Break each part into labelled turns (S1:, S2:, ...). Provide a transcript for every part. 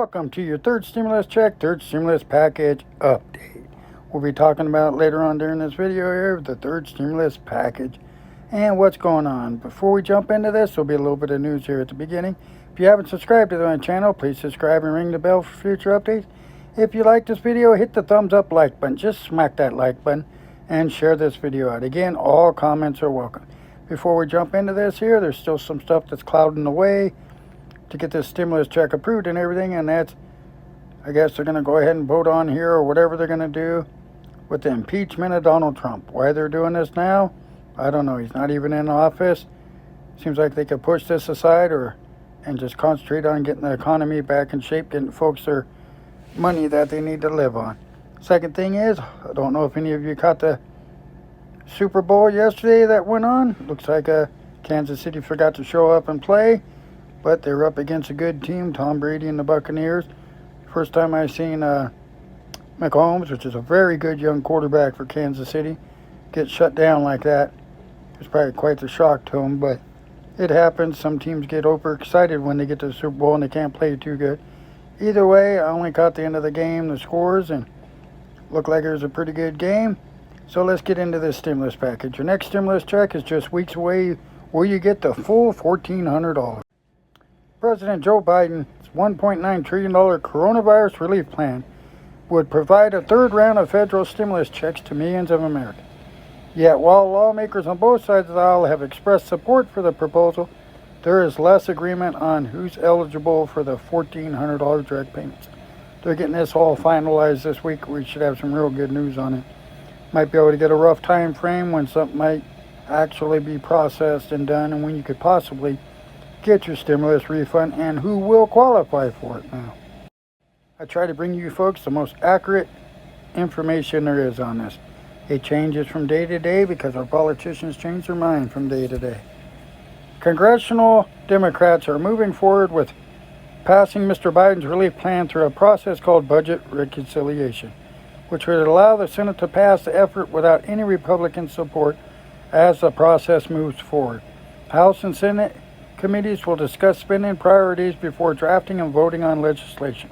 S1: Welcome to your third stimulus check, third stimulus package update. We'll be talking about later on during this video here the third stimulus package and what's going on. Before we jump into this, there'll be a little bit of news here at the beginning. If you haven't subscribed to my channel, please subscribe and ring the bell for future updates. If you like this video, hit the thumbs up like button. Just smack that like button and share this video out. Again, all comments are welcome. Before we jump into this here, there's still some stuff that's clouding the way to get this stimulus check approved and everything, and that's, I guess they're going to go ahead and vote on here or whatever they're going to do with the impeachment of Donald Trump. Why they're doing this now, I don't know. He's not even in office. Seems like they could push this aside and just concentrate on getting the economy back in shape, getting folks their money that they need to live on. Second thing is, I don't know if any of you caught the Super Bowl yesterday that went on. Looks like Kansas City forgot to show up and play, but they're up against a good team, Tom Brady and the Buccaneers. First time I've seen Mahomes, which is a very good young quarterback for Kansas City, get shut down like that. It's probably quite the shock to him, but it happens. Some teams get overexcited when they get to the Super Bowl and they can't play too good. Either way, I only caught the end of the game, the scores, and looked like it was a pretty good game. So let's get into this stimulus package. Your next stimulus check is just weeks away where you get the full $1,400. President Joe Biden's $1.9 trillion coronavirus relief plan would provide a third round of federal stimulus checks to millions of Americans. Yet, while lawmakers on both sides of the aisle have expressed support for the proposal, there is less agreement on who's eligible for the $1,400 direct payments. They're getting this all finalized this week. We should have some real good news on it. Might be able to get a rough time frame when something might actually be processed and done, and when you could possibly get your stimulus refund and who will qualify for it now. I try to bring you folks the most accurate information there is on this. It changes from day to day because our politicians change their mind from day to day. Congressional Democrats are moving forward with passing Mr. Biden's relief plan through a process called budget reconciliation, which would allow the Senate to pass the effort without any Republican support as the process moves forward. House and Senate committees will discuss spending priorities before drafting and voting on legislation.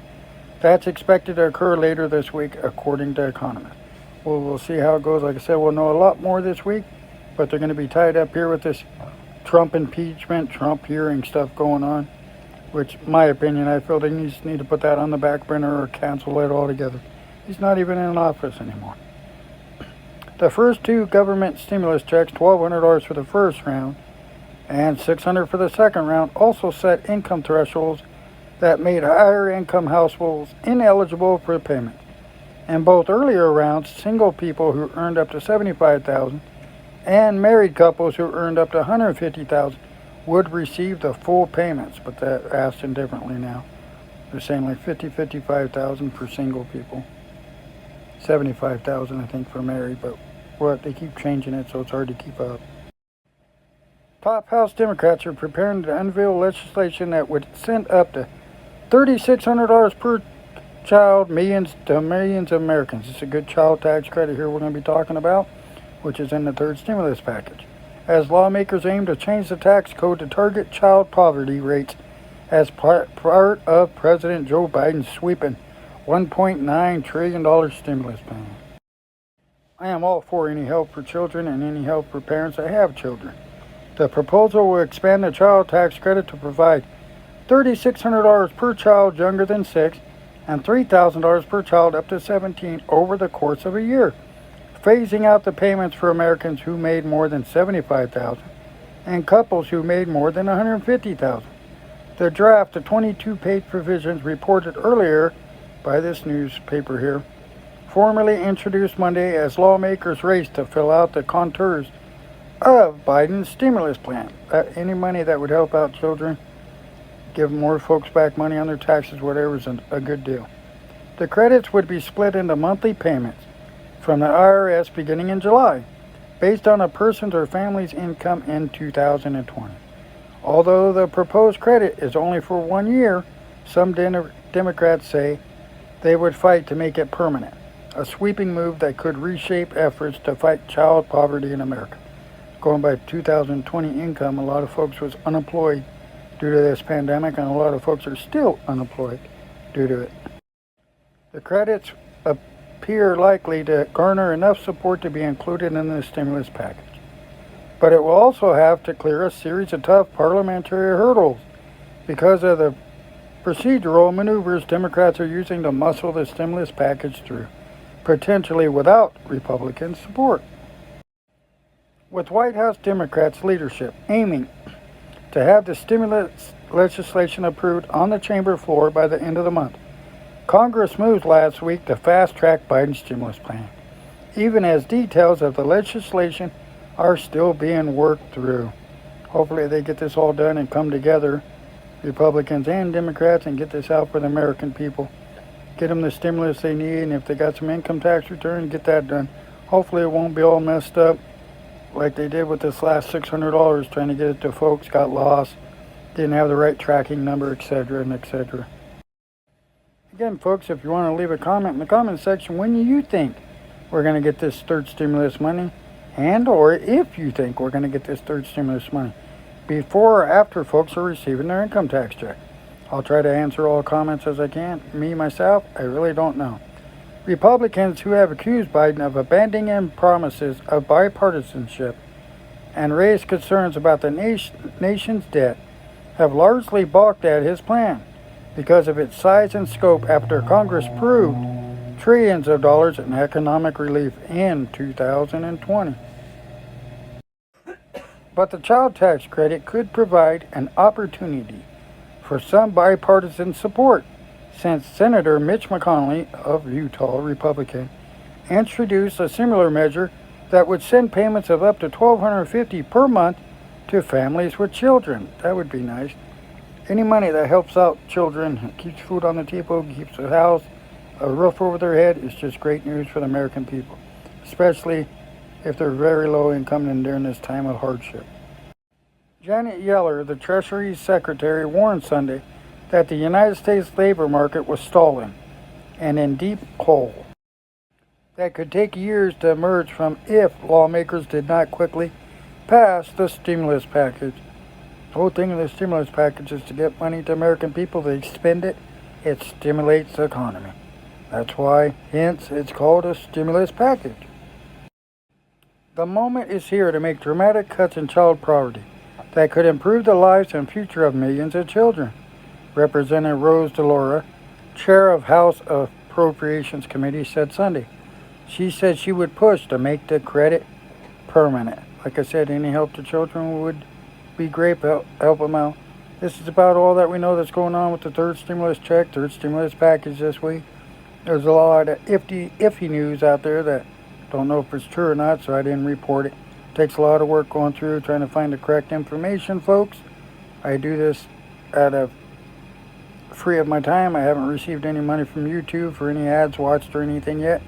S1: That's expected to occur later this week, according to economists. We'll see how it goes. Like I said, we'll know a lot more this week, but they're going to be tied up here with this Trump impeachment, Trump hearing stuff going on, which, in my opinion, I feel they need to put that on the back burner or cancel it altogether. He's not even in office anymore. The first two government stimulus checks, $1,200 for the first round and $600 for the second round, also set income thresholds that made higher income households ineligible for payment. In both earlier rounds, single people who earned up to $75,000 and married couples who earned up to $150,000 would receive the full payments, but they're asked indifferently now. They're saying like $55,000 for single people, $75,000 I think for married, but they keep changing it, so it's hard to keep up. Top House Democrats are preparing to unveil legislation that would send up to $3,600 per child to millions of Americans. It's a good child tax credit here we're going to be talking about, which is in the third stimulus package, as lawmakers aim to change the tax code to target child poverty rates as part of President Joe Biden's sweeping $1.9 trillion stimulus plan. I am all for any help for children and any help for parents that have children. The proposal will expand the child tax credit to provide $3,600 per child younger than 6 and $3,000 per child up to 17 over the course of a year, phasing out the payments for Americans who made more than $75,000 and couples who made more than $150,000. The draft of 22-page provisions reported earlier by this newspaper here, formally introduced Monday as lawmakers race to fill out the contours of Biden's stimulus plan. Any money that would help out children, give more folks back money on their taxes, whatever, is a good deal. The credits would be split into monthly payments from the IRS beginning in July, based on a person's or family's income in 2020. Although the proposed credit is only for 1 year, some Democrats say they would fight to make it permanent, a sweeping move that could reshape efforts to fight child poverty in America. Going by 2020 income, a lot of folks was unemployed due to this pandemic, and a lot of folks are still unemployed due due to it. The credits appear likely to garner enough support to be included in the stimulus package. But it will also have to clear a series of tough parliamentary hurdles because of the procedural maneuvers Democrats are using to muscle the stimulus package through, potentially without Republican support. With White House Democrats' leadership aiming to have the stimulus legislation approved on the chamber floor by the end of the month, Congress moved last week to fast-track Biden's stimulus plan, even as details of the legislation are still being worked through. Hopefully they get this all done and come together, Republicans and Democrats, and get this out for the American people. Get them the stimulus they need, and if they got some income tax return, get that done. Hopefully it won't be all messed up like they did with this last $600 trying to get it to folks, got lost, didn't have the right tracking number, etc. and etc. Again, folks, if you want to leave a comment in the comment section when you think we're going to get this third stimulus money, and or if you think we're going to get this third stimulus money before or after folks are receiving their income tax check. I'll try to answer all comments as I can. Me, myself, I really don't know. Republicans who have accused Biden of abandoning promises of bipartisanship and raised concerns about the nation's debt have largely balked at his plan because of its size and scope after Congress approved trillions of dollars in economic relief in 2020. But the child tax credit could provide an opportunity for some bipartisan support, since Senator Mitch McConnell of Utah, Republican, introduced a similar measure that would send payments of up to $1,250 per month to families with children. That would be nice. Any money that helps out children, keeps food on the table, keeps a house, a roof over their head, is just great news for the American people, especially if they're very low income and during this time of hardship. Janet Yellen, the Treasury Secretary, warned Sunday that the United States labor market was stalling and in deep hole that could take years to emerge from if lawmakers did not quickly pass the stimulus package. The whole thing of the stimulus package is to get money to American people. They spend it, it stimulates the economy. That's why, hence, it's called a stimulus package. The moment is here to make dramatic cuts in child poverty that could improve the lives and future of millions of children. Representative Rose DeLauro, chair of House Appropriations Committee, said Sunday. She said she would push to make the credit permanent. Like I said, any help to children would be great, help them out. This is about all that we know that's going on with the third stimulus check, third stimulus package this week. There's a lot of iffy news out there that don't know if it's true or not, so I didn't report it. Takes a lot of work going through trying to find the correct information, folks. I do this out of free of my time. I haven't received any money from YouTube for any ads watched or anything yet.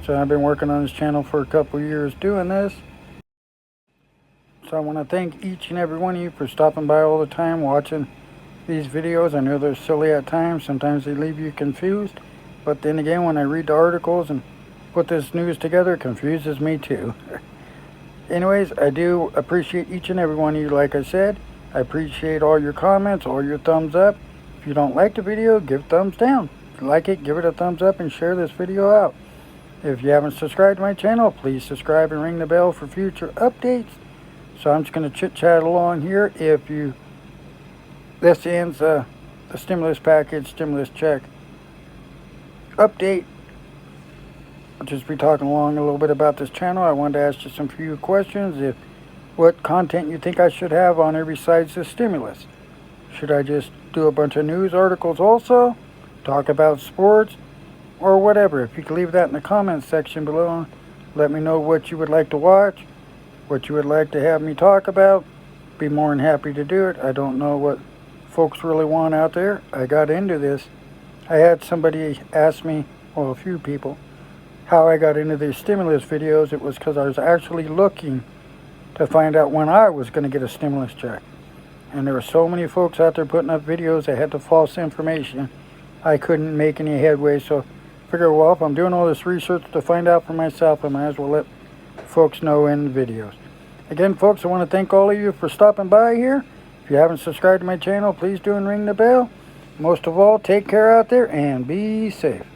S1: So I've been working on this channel for a couple years doing this. So I want to thank each and every one of you for stopping by all the time, watching these videos. I know they're silly at times. Sometimes they leave you confused. But then again, when I read the articles and put this news together, it confuses me too. Anyways, I do appreciate each and every one of you, like I said. I appreciate all your comments, all your thumbs up. If you don't like the video, give thumbs down. If you like it, give it a thumbs up and share this video out. If you haven't subscribed to my channel, please subscribe and ring the bell for future updates. So I'm just going to chit-chat along here. This ends the stimulus package, stimulus check update. I'll just be talking along a little bit about this channel. I wanted to ask you some few questions. What content you think I should have on every side's the stimulus. Should I just do a bunch of news articles also? Talk about sports? Or whatever. If you could leave that in the comments section below, let me know what you would like to watch, what you would like to have me talk about. Be more than happy to do it. I don't know what folks really want out there. I got into this. I had somebody ask me, well, a few people, how I got into these stimulus videos. It was because I was actually looking to find out when I was going to get a stimulus check. And there were so many folks out there putting up videos that had the false information. I couldn't make any headway, so figure, well, if I'm doing all this research to find out for myself, I might as well let folks know in the videos. Again, folks, I want to thank all of you for stopping by here. If you haven't subscribed to my channel, please do and ring the bell. Most of all, take care out there and be safe.